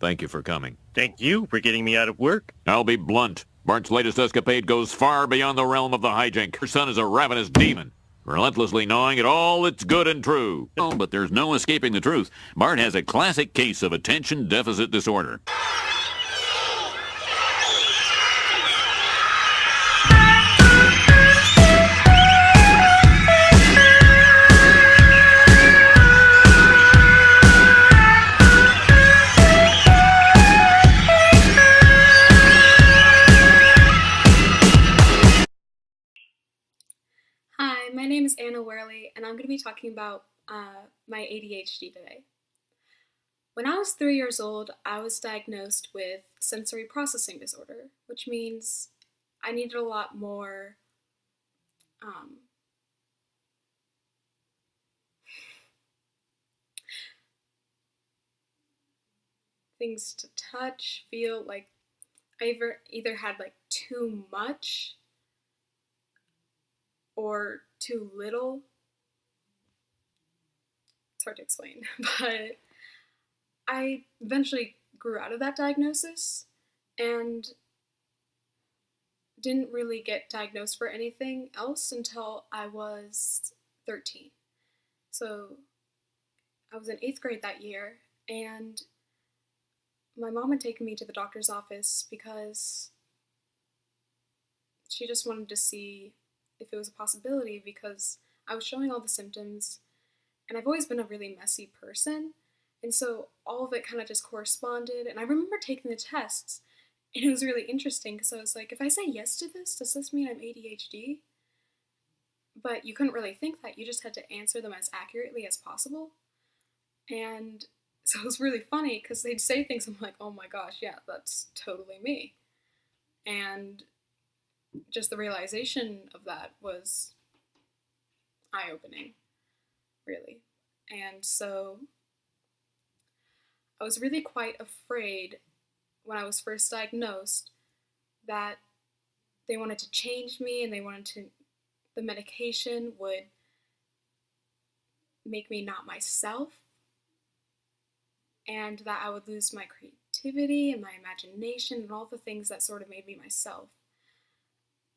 Thank you for coming. Thank you for getting me out of work. I'll be blunt. Bart's latest escapade goes far beyond the realm of the hijink. Her son is a ravenous demon, relentlessly gnawing at all that's good and true. Oh, but there's no escaping the truth. Bart has a classic case of attention deficit disorder. Hi, my name is Anna Worley, and I'm going to be talking about my ADHD today. When I was 3 years old, I was diagnosed with sensory processing disorder, which means I needed a lot more things to touch, feel. Like I either had like too much or too little. It's hard to explain, but I eventually grew out of that diagnosis and didn't really get diagnosed for anything else until I was 13. So I was in 8th grade that year, and my mom had taken me to the doctor's office because she just wanted to see if it was a possibility, because I was showing all the symptoms, and I've always been a really messy person, and so all of it kind of just corresponded. And I remember taking the tests, and it was really interesting because I was like, if I say yes to this, does this mean I'm ADHD? But you couldn't really think that. You just had to answer them as accurately as possible. And so it was really funny because they'd say things, I'm like, oh my gosh, yeah, that's totally me. And just the realization of that was eye-opening, really. And so I was really quite afraid when I was first diagnosed that they wanted to change me, and the medication would make me not myself, and that I would lose my creativity and my imagination and all the things that sort of made me myself.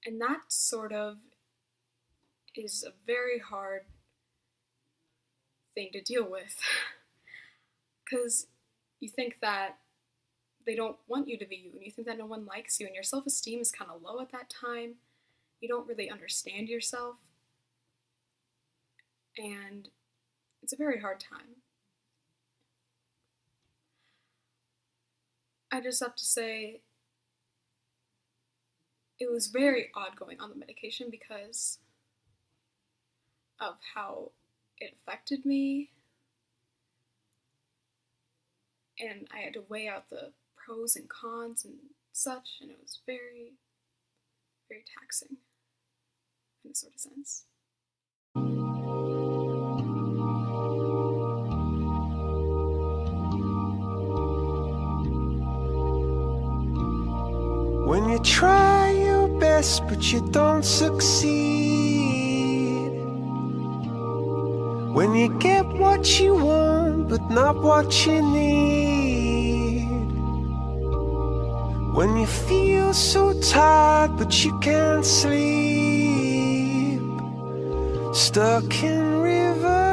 And that sort of is a very hard thing to deal with, because you think that they don't want you to be you, and you think that no one likes you, and your self-esteem is kind of low at that time. You don't really understand yourself, and it's a very hard time. I just have to say, it was very odd going on the medication because of how it affected me, and I had to weigh out the pros and cons and such, and it was very, very taxing in a sort of sense. When you try your best but you don't succeed, when you get what you want but not what you need, when you feel so tired but you can't sleep, stuck in river.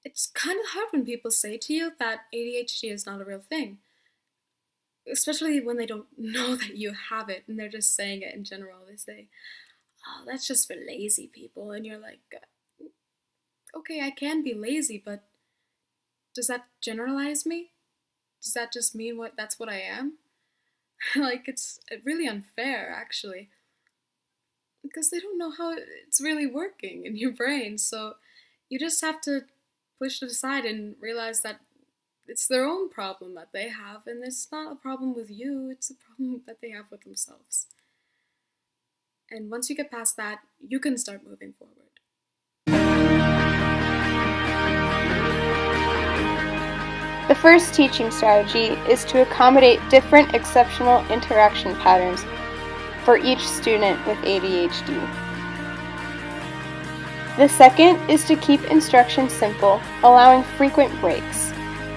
It's kind of hard when people say to you that ADHD is not a real thing, especially when they don't know that you have it and they're just saying it in general. They say, oh, that's just for lazy people, and you're like, okay, I can be lazy, but does that generalize me? Does that just mean that's what I am? Like, it's really unfair, actually, because they don't know how it's really working in your brain. So you just have to push it aside and realize that it's their own problem that they have, and it's not a problem with you, it's a problem that they have with themselves. And once you get past that, you can start moving forward. The first teaching strategy is to accommodate different exceptional interaction patterns for each student with ADHD. The second is to keep instruction simple, allowing frequent breaks.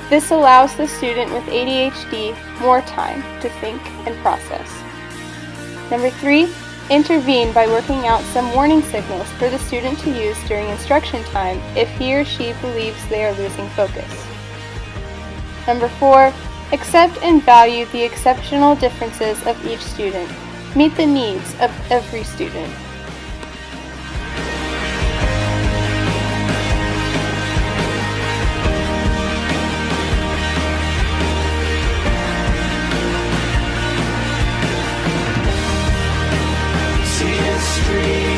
This allows the student with ADHD more time to think and process. Number 3, intervene by working out some warning signals for the student to use during instruction time if he or she believes they are losing focus. Number 4, accept and value the exceptional differences of each student. Meet the needs of every student. See a street.